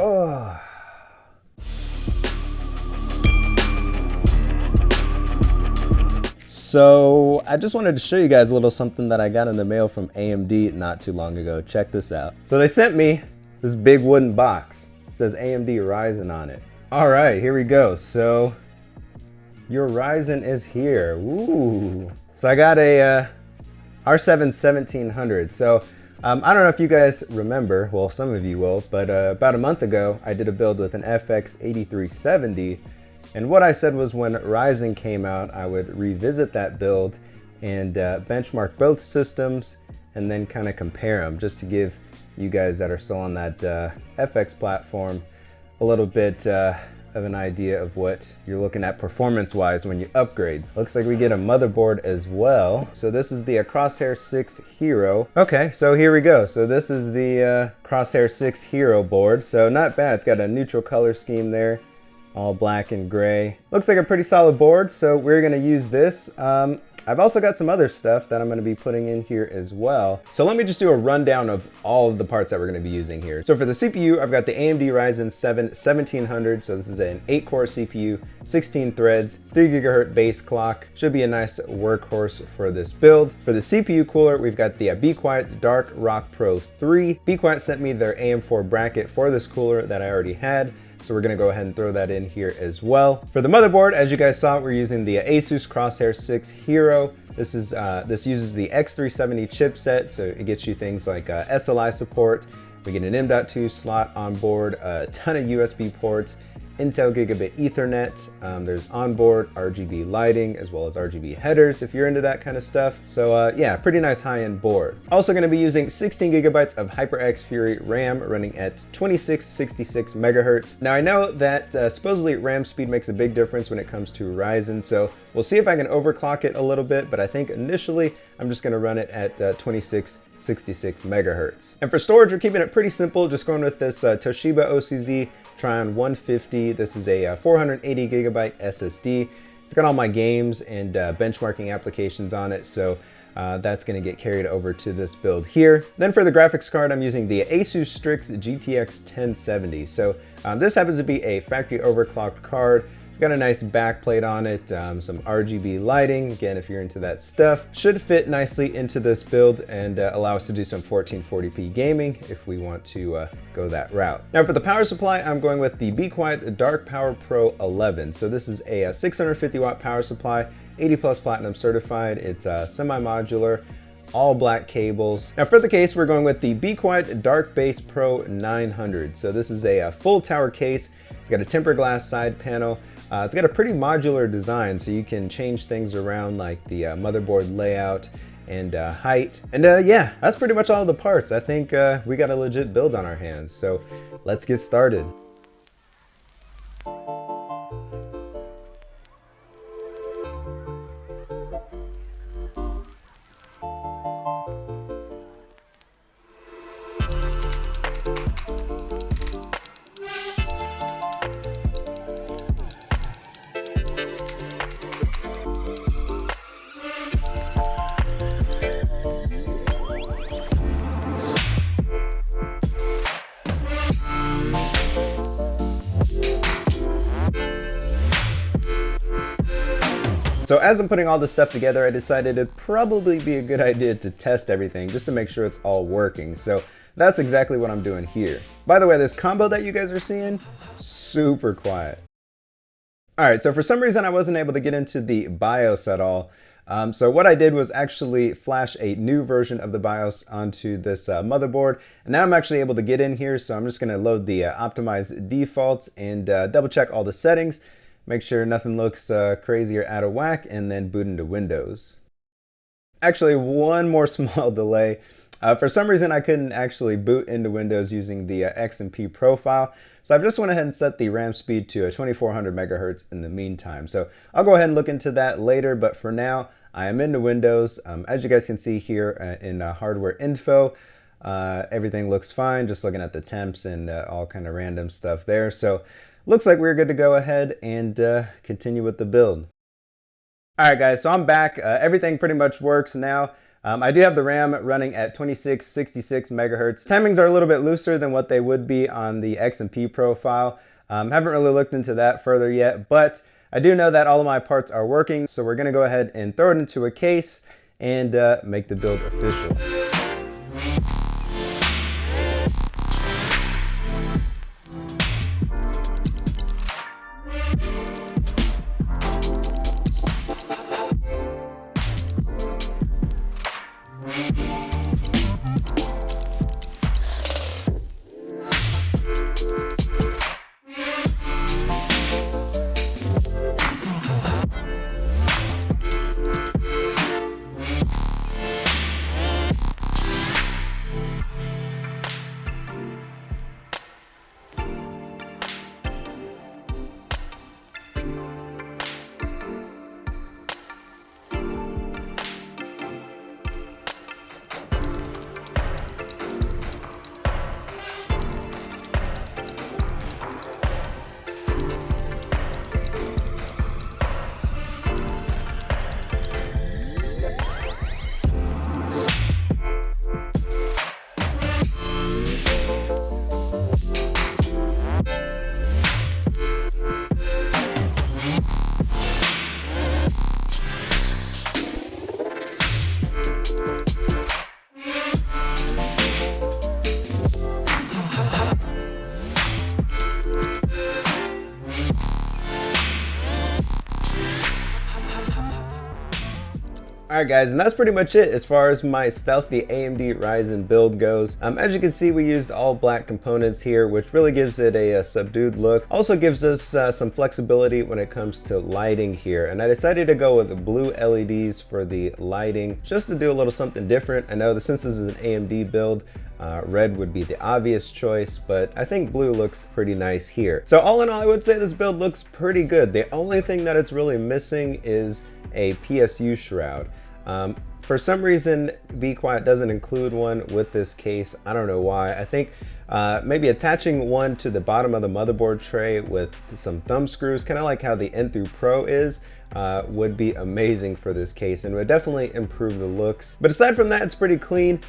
Oh. So I just wanted to show you guys a little something that I got in the mail from AMD not too long ago. Check this out. So they sent me this big wooden box. It says AMD Ryzen on it. All right, here we go. So your Ryzen is here. Ooh. So I got a R7 1700. So I don't know if you guys remember, well, some of you will, but about a month ago, I did a build with an FX 8370. And what I said was when Ryzen came out, I would revisit that build and benchmark both systems and then kind of compare them, just to give you guys that are still on that FX platform a little bit of an idea of what you're looking at performance-wise when you upgrade. Looks like we get a motherboard as well. So this is the Crosshair 6 Hero. Okay, so here we go. So this is the Crosshair 6 Hero board. So not bad. It's got a neutral color scheme there, all black and gray. Looks like a pretty solid board, so we're gonna use this. I've also got some other stuff that I'm gonna be putting in here as well. So let me just do a rundown of all of the parts that we're gonna be using here. So for the CPU, I've got the AMD Ryzen 7 1700. So this is an 8-core CPU, 16 threads, 3 GHz base clock. Should be a nice workhorse for this build. For the CPU cooler, we've got the Be Quiet Dark Rock Pro 3. Be Quiet sent me their AM4 bracket for this cooler that I already had. So we're gonna go ahead and throw that in here as well. For the motherboard, as you guys saw, we're using the Asus Crosshair 6 Hero. This uses the X370 chipset, so it gets you things like SLI support. We get an M.2 slot on board, a ton of USB ports, Intel Gigabit Ethernet. There's onboard RGB lighting as well as RGB headers if you're into that kind of stuff. So yeah, pretty nice high-end board. Also going to be using 16 gigabytes of HyperX Fury RAM running at 2666 megahertz. Now I know that supposedly RAM speed makes a big difference when it comes to Ryzen, so we'll see if I can overclock it a little bit, but I think initially I'm just going to run it at 2666 megahertz. And for storage, we're keeping it pretty simple, just going with this Toshiba OCZ Tryon 150. This is a 480 gigabyte SSD. It's got all my games and benchmarking applications on it, so that's going to get carried over to this build here. Then for the graphics card, I'm using the Asus Strix GTX 1070. So this happens to be a factory overclocked card. Got a nice backplate on it, some RGB lighting. Again, if you're into that stuff, should fit nicely into this build and allow us to do some 1440p gaming if we want to go that route. Now for the power supply, I'm going with the Be Quiet Dark Power Pro 11. So this is a 650 watt power supply, 80 plus platinum certified. It's semi-modular, all black cables. Now for the case, we're going with the Be Quiet Dark Base Pro 900. So this is a full tower case. It's got a tempered glass side panel. It's got a pretty modular design, so you can change things around like the motherboard layout and height. And yeah, that's pretty much all the parts. I think we got a legit build on our hands. So let's get started. So as I'm putting all this stuff together, I decided it'd probably be a good idea to test everything just to make sure it's all working. So that's exactly what I'm doing here. By the way, this combo that you guys are seeing, super quiet. All right, so for some reason I wasn't able to get into the BIOS at all. So what I did was actually flash a new version of the BIOS onto this motherboard. And now I'm actually able to get in here. So I'm just gonna load the optimized defaults and double check all the settings. Make sure nothing looks crazy or out of whack, and then boot into Windows. Actually, one more small delay. For some reason, I couldn't actually boot into Windows using the XMP profile. So I've just went ahead and set the RAM speed to 2400 megahertz in the meantime. So I'll go ahead and look into that later, but for now, I am into Windows. As you guys can see here in hardware info, everything looks fine, just looking at the temps and all kind of random stuff there. So looks like we're good to go ahead and continue with the build. All right, guys, so I'm back. Everything pretty much works now. I do have the RAM running at 2666 megahertz. Timings are a little bit looser than what they would be on the X&P profile. Haven't really looked into that further yet, but I do know that all of my parts are working, so we're gonna go ahead and throw it into a case and make the build official. Alright guys, and that's pretty much it as far as my stealthy AMD Ryzen build goes. As you can see, we used all black components here, which really gives it a subdued look. Also gives us some flexibility when it comes to lighting here. And I decided to go with blue LEDs for the lighting, just to do a little something different. I know that since this is an AMD build, red would be the obvious choice, but I think blue looks pretty nice here. So all in all, I would say this build looks pretty good. The only thing that it's really missing is a Psu Shroud. For some reason, Be Quiet doesn't include one with this case. I don't know why. I think maybe attaching one to the bottom of the motherboard tray with some thumb screws, kind of like how the N through Pro is, would be amazing for this case and would definitely improve the looks. But aside from that, it's pretty clean.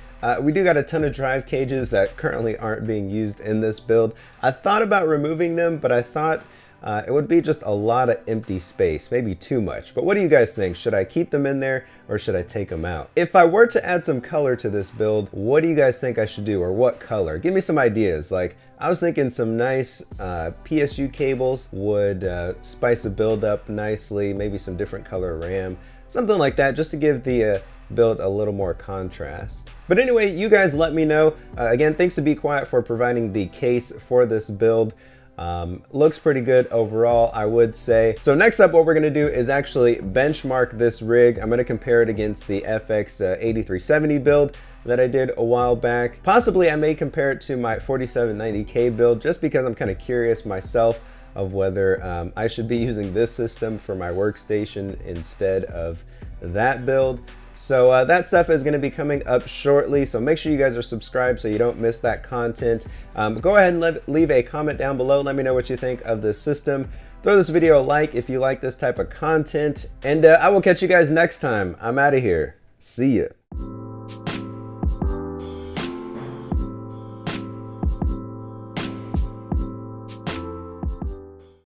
We do got a ton of drive cages that currently aren't being used in this build. I thought about removing them, but I thought it would be just a lot of empty space, maybe too much. But what do you guys think? Should I keep them in there or should I take them out? If I were to add some color to this build, what do you guys think I should do, or what color? Give me some ideas. Like, I was thinking some nice PSU cables would spice the build up nicely, maybe some different color RAM, something like that, just to give the build a little more contrast. But anyway, you guys let me know. Again, thanks to Be Quiet for providing the case for this build. Looks pretty good overall, I would say. So next up, what we're gonna do is actually benchmark this rig. I'm gonna compare it against the FX 8370 build that I did a while back. Possibly I may compare it to my 4790K build, just because I'm kind of curious myself of whether I should be using this system for my workstation instead of that build. So that stuff is going to be coming up shortly, so make sure you guys are subscribed so you don't miss that content. Go ahead and leave a comment down below. Let me know what you think of this system. Throw this video a like if you like this type of content, and I will catch you guys next time. I'm out of here. See ya.